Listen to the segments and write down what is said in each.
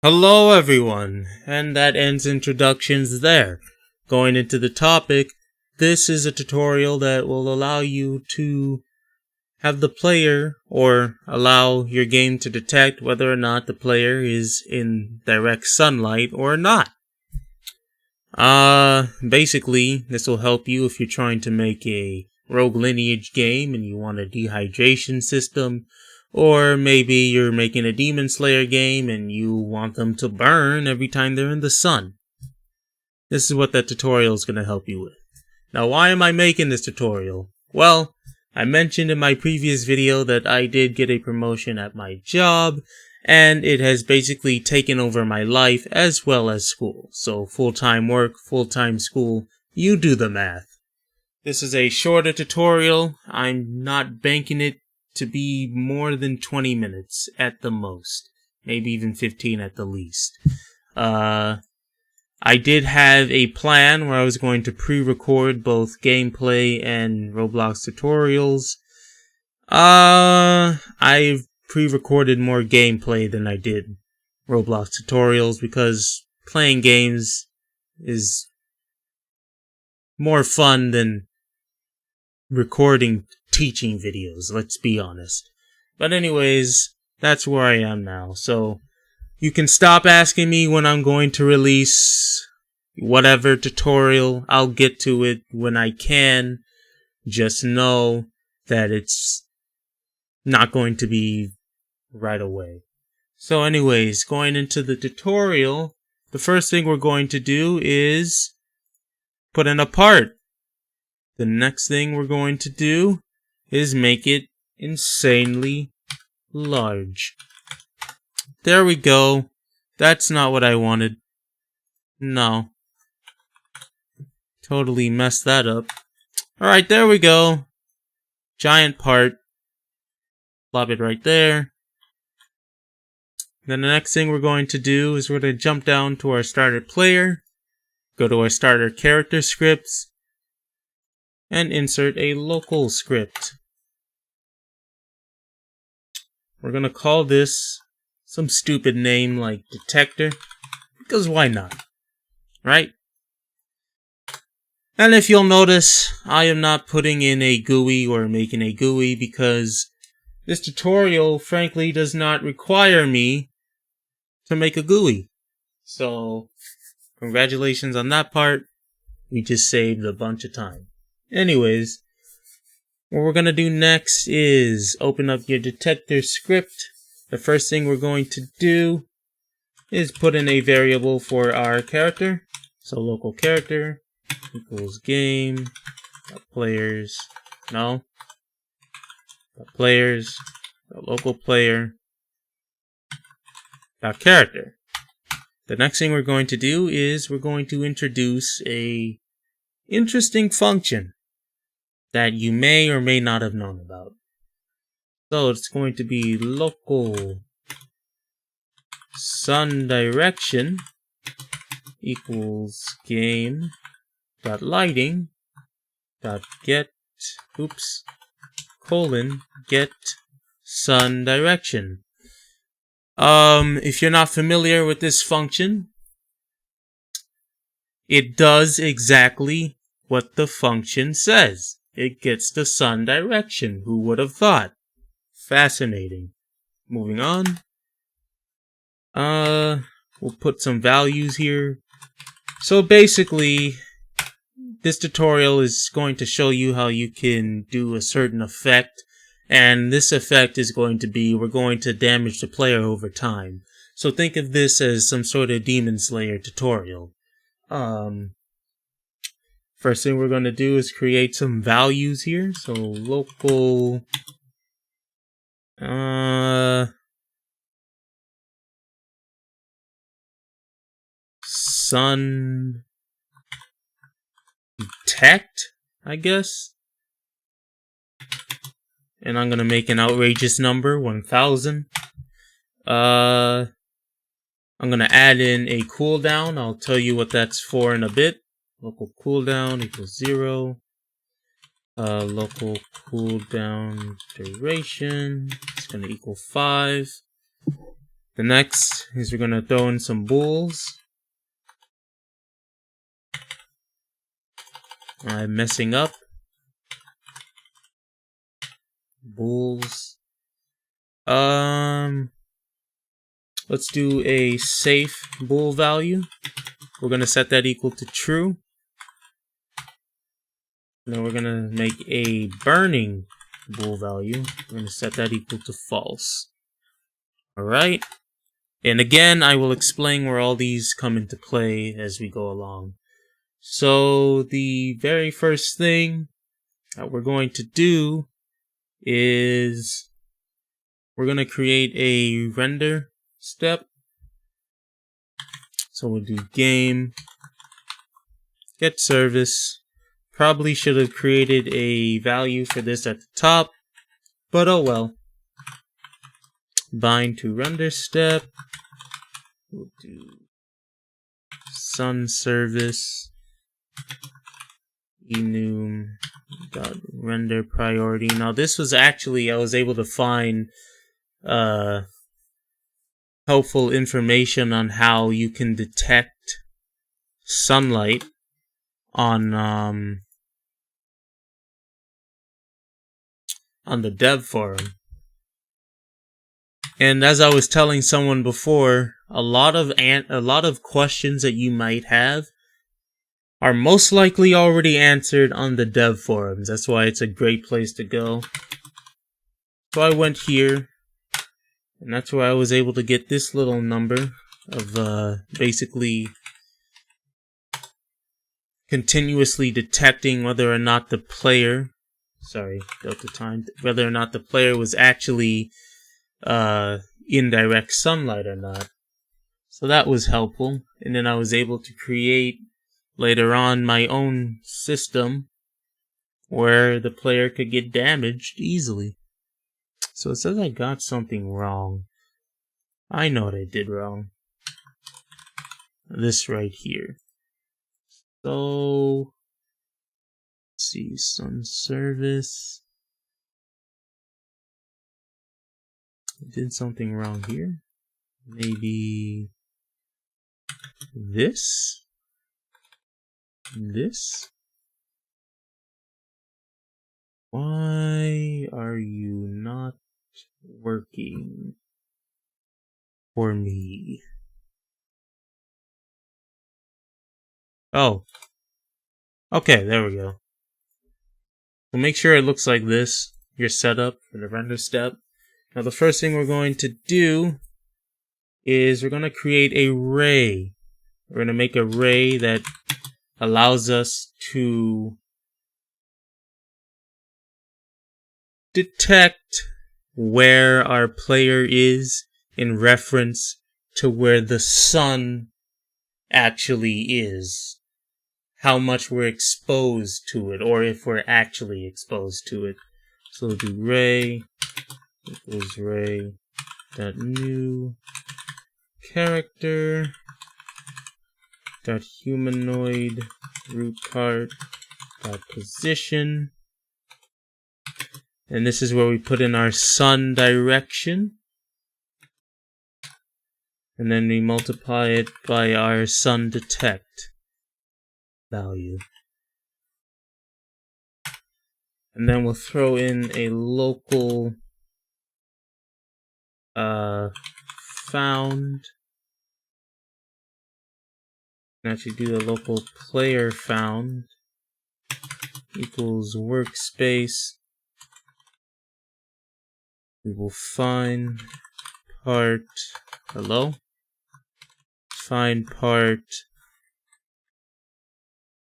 Hello everyone, and that ends introductions there. Going into the topic, this is a tutorial that will allow you to have the player, or allow your game to detect whether or not the player is in direct sunlight or not. Basically, this will help you if you're trying to make a rogue lineage game and you want a dehydration system. Or maybe you're making a Demon Slayer game and you want them to burn every time they're in the sun. This is what that tutorial is going to help you with. Now, why am I making this tutorial? Well, I mentioned in my previous video that I did get a promotion at my job, and it has basically taken over my life as well as school. So full-time work, full-time school, you do the math. This is a shorter tutorial. I'm not banking it to be more than 20 minutes at the most, maybe even 15 at the least. I did have a plan where I was going to pre-record both gameplay and Roblox tutorials. I've pre-recorded more gameplay than I did Roblox tutorials because playing games is more fun than recording teaching videos, let's be honest. But anyways, that's where I am now. So you can stop asking me when I'm going to release whatever tutorial. I'll get to it when I can. Just know that it's not going to be right away. So anyways, going into the tutorial, the first thing we're going to do is put in a part. The next thing we're going to do is make it insanely large. There we go. That's not what I wanted. No. Totally messed that up. Alright, there we go. Giant part. Plop it right there. Then the next thing we're going to do is we're going to jump down to our starter player. Go to our starter character scripts. And insert a local script. We're gonna call this some stupid name like detector, because why not, right? And if you'll notice, I am not putting in a GUI or making a GUI because this tutorial frankly does not require me to make a GUI. So, congratulations on that part. We just saved a bunch of time. Anyways, what we're going to do next is open up your detector script. The first thing we're going to do is put in a variable for our character. So local character equals game, players, players, local player, character. The next thing we're going to do is we're going to introduce a interesting function that you may or may not have known about. So it's going to be local sun direction equals game dot lighting dot get get sun direction. If you're not familiar with this function, it does exactly what the function says. It gets the sun direction. Who would have thought? Fascinating. Moving on. We'll put some values here. So basically, this tutorial is going to show you how you can do a certain effect. And this effect is going to be, we're going to damage the player over time. So think of this as some sort of Demon Slayer tutorial. First thing we're going to do is create some values here. So local sun detect, I guess. And I'm going to make an outrageous number, 1000. I'm going to add in a cooldown. I'll tell you what that's for in a bit. Local cooldown equals 0. Local cooldown duration is going to equal 5. The next is we're gonna throw in some bools. I'm messing up. Bools. Let's do a safe bool value. We're gonna set that equal to true. And then we're gonna make a burning bool value. We're gonna set that equal to false. Alright. And again, I will explain where all these come into play as we go along. So the very first thing that we're going to do is we're going to create a render step. So we'll do game, get service. Probably should have created a value for this at the top, but oh well. Bind to render step. We'll do sun service enum dot render priority. Now this was actually, I was able to find helpful information on how you can detect sunlight on the dev forum. And as I was telling someone before, a lot of questions that you might have are most likely already answered on the dev forums. That's why it's a great place to go. So I went here, and that's where I was able to get this little number of basically continuously detecting whether or not the player, whether or not the player was actually in direct sunlight or not. So that was helpful. And then I was able to create later on my own system where the player could get damaged easily. So it says I got something wrong. I know what I did wrong. This right here. So let's see, sun service. I did something wrong here. Maybe this. Why are you not working for me? Oh. Okay, there we go. So make sure it looks like this, your setup for the render step. Now the first thing we're going to do is we're going to create a ray. We're going to make a ray that allows us to detect where our player is in reference to where the sun actually is. How much we're exposed to it, or if we're actually exposed to it. So we'll do ray equals ray dot new character dot humanoid root cart dot position, and this is where we put in our sun direction, and then we multiply it by our sun detect value, and then we'll throw in a local found. Actually do a local player found equals workspace. We will find part find part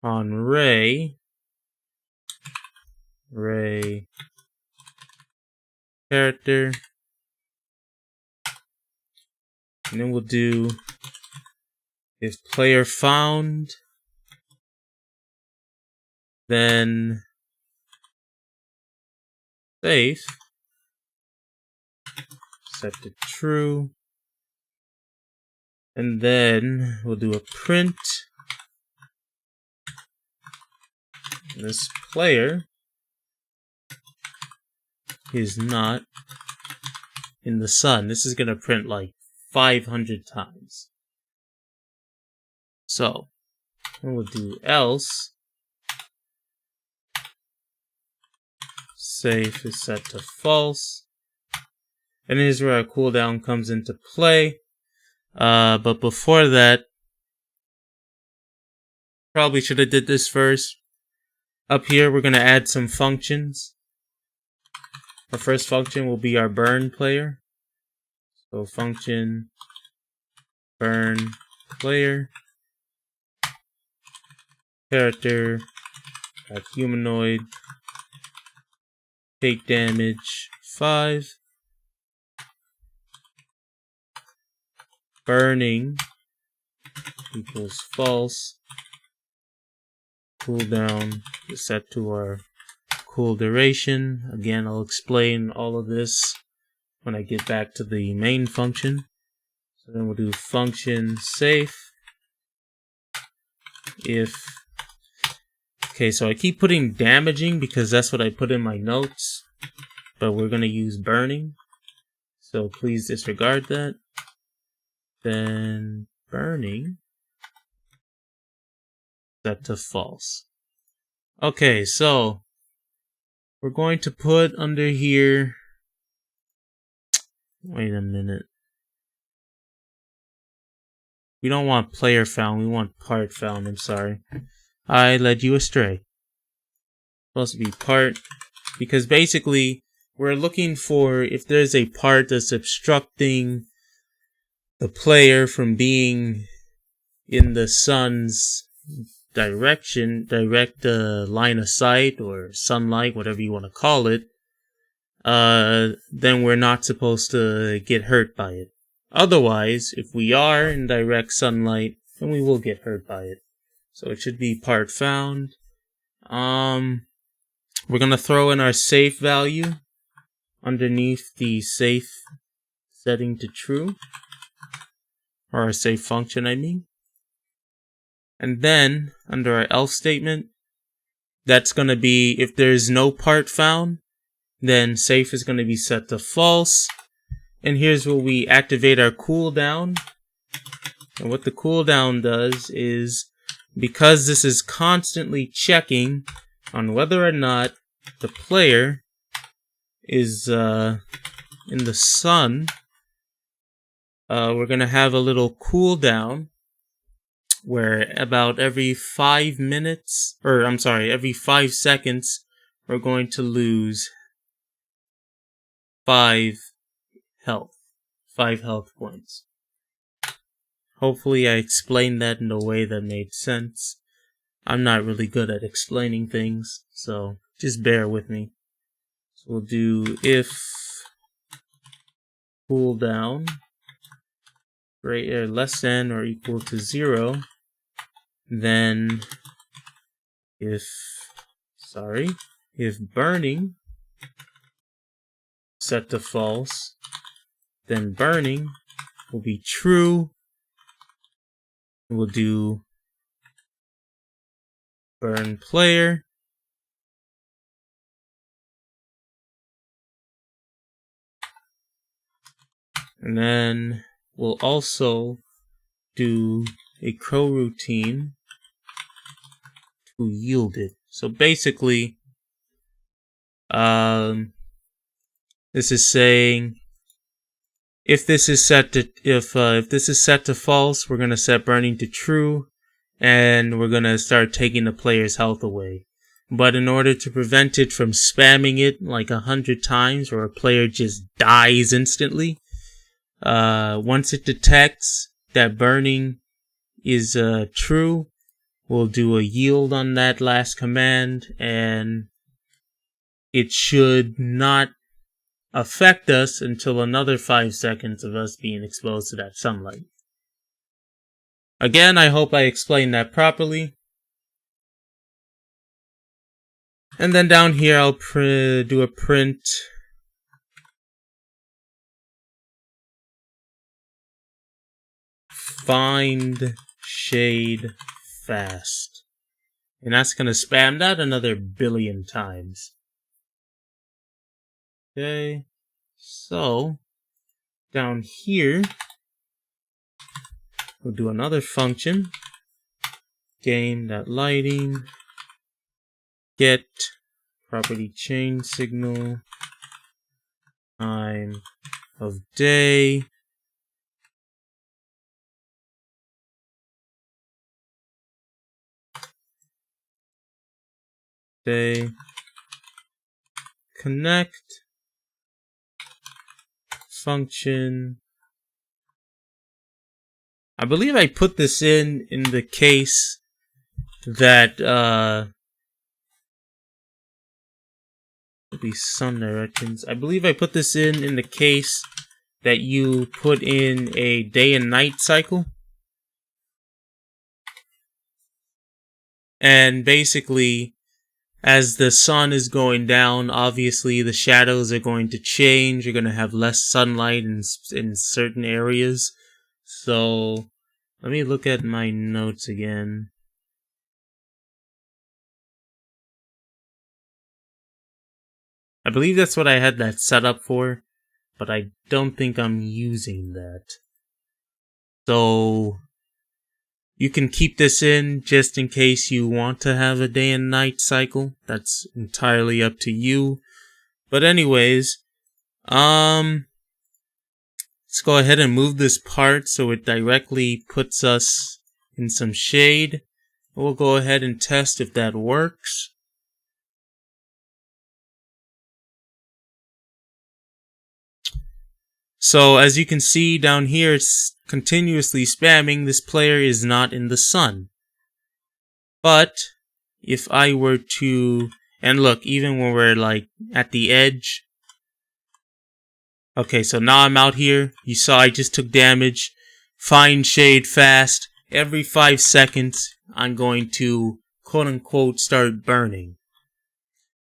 on ray character, and then we'll do if player found, then safe, set to true, and then we'll do a print. This player is not in the sun. This is gonna print like 500 times. So we'll do else safe is set to false. And here's where our cooldown comes into play. But before that, probably should have did this first. Up here, we're going to add some functions. Our first function will be our burn player. So function burn player character humanoid take damage 5 burning equals false. Cooldown is set to our cool duration. Again, I'll explain all of this when I get back to the main function. So then we'll do function safe if. Okay, so I keep putting damaging because that's what I put in my notes, but we're going to use burning, so please disregard that. Then burning set to false. Okay, so we're going to put under here, wait a minute, we don't want player found, we want part found. I'm sorry, I led you astray. It's supposed to be part, because basically we're looking for if there's a part that's obstructing the player from being in the sun's direction, direct line of sight or sunlight, whatever you want to call it, then we're not supposed to get hurt by it. Otherwise, if we are in direct sunlight, then we will get hurt by it. So it should be part found. We're going to throw in our safe value underneath the safe setting to true. Or our safe function, I mean. And then, under our else statement, that's going to be, if there's no part found, then safe is going to be set to false. And here's where we activate our cooldown. And what the cooldown does is, because this is constantly checking on whether or not the player is in the sun, we're going to have a little cooldown where about every 5 minutes, or I'm sorry, every 5 seconds, we're going to lose 5 health points. Hopefully I explained that in a way that made sense. I'm not really good at explaining things, so just bear with me. So we'll do if cooldown less than or equal to 0, then if burning set to false, then burning will be true. We'll do burn player and then we'll also do a coroutine to yield it. So basically, this is saying if this is set to false, we're gonna set burning to true, and we're gonna start taking the player's health away. But in order to prevent it from spamming it like 100 times, or a player just dies instantly, once it detects that burning is true, we'll do a yield on that last command, and it should not affect us until another 5 seconds of us being exposed to that sunlight. Again, I hope I explained that properly. And then down here I'll do a print find shade fast. And that's going to spam that another billion times. Okay, so down here we'll do another function. Game.lighting get property change signal time of day connect function. I believe I put this in the case that it'll be sun directions. I believe I put this in the case that you put in a day and night cycle. And basically, as the sun is going down, obviously the shadows are going to change. You're going to have less sunlight in certain areas. So, let me look at my notes again. I believe that's what I had that set up for, but I don't think I'm using that. So, you can keep this in just in case you want to have a day and night cycle. That's entirely up to you. But anyways, let's go ahead and move this part so it directly puts us in some shade. We'll go ahead and test if that works. So as you can see down here, it's continuously spamming. This player is not in the sun. But if I were to, and look, even when we're like at the edge. Okay, so now I'm out here. You saw I just took damage. Find shade fast. Every 5 seconds, I'm going to quote unquote start burning.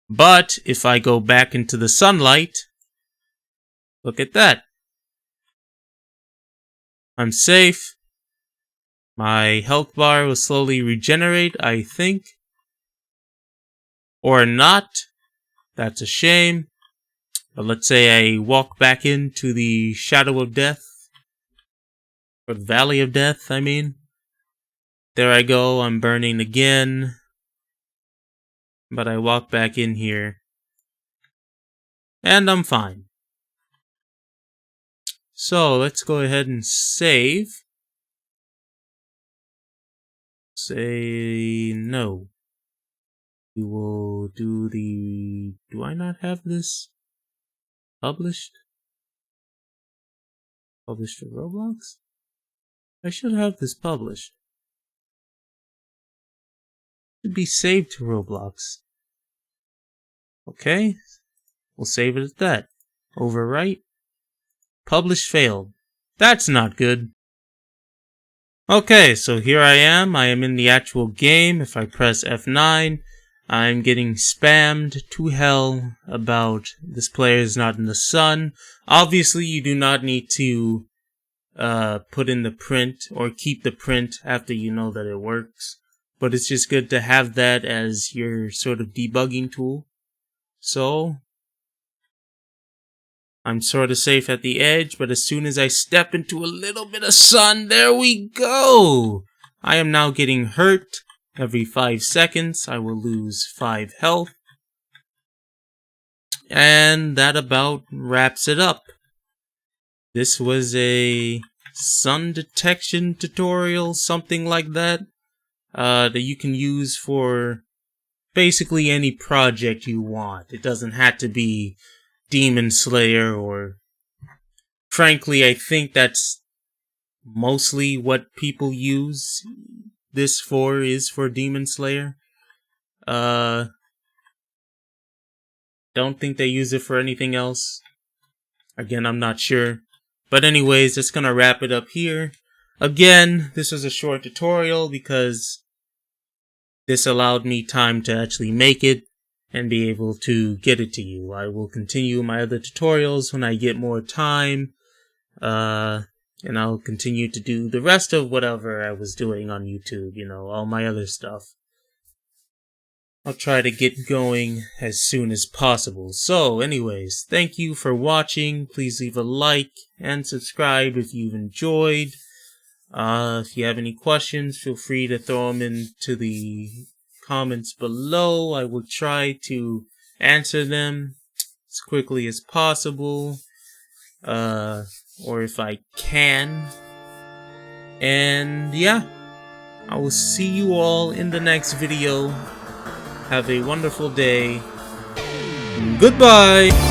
But if I go back into the sunlight, look at that. I'm safe. My health bar will slowly regenerate, I think. Or not. That's a shame. But let's say I walk back into the shadow of death. Or the valley of death, I mean. There I go, I'm burning again. But I walk back in here. And I'm fine. So, let's go ahead and save. Say no. We will do the... Do I not have this published? Published to Roblox? I should have this published. It should be saved to Roblox. Okay. We'll save it at that. Overwrite. Publish failed. That's not good. Okay, so here I am. I am in the actual game. If I press F9, I'm getting spammed to hell about this player is not in the sun. Obviously, you do not need to put in the print or keep the print after you know that it works. But it's just good to have that as your sort of debugging tool. So, I'm sort of safe at the edge, but as soon as I step into a little bit of sun, there we go! I am now getting hurt. Every 5 seconds, I will lose 5 health. And that about wraps it up. This was a sun detection tutorial, something like that, that you can use for basically any project you want. It doesn't have to be Demon Slayer, or frankly, I think that's mostly what people use this for, is for Demon Slayer. Don't think they use it for anything else. Again, I'm not sure. But anyways, that's gonna wrap it up here. Again, this was a short tutorial because this allowed me time to actually make it and be able to get it to you. I will continue my other tutorials when I get more time, and I'll continue to do the rest of whatever I was doing on YouTube, you know, all my other stuff. I'll try to get going as soon as possible. So, anyways, thank you for watching. Please leave a like and subscribe if you've enjoyed. If you have any questions, feel free to throw them into the comments below. I will try to answer them as quickly as possible, or if I can. And yeah, I will see you all in the next video. Have a wonderful day. Goodbye!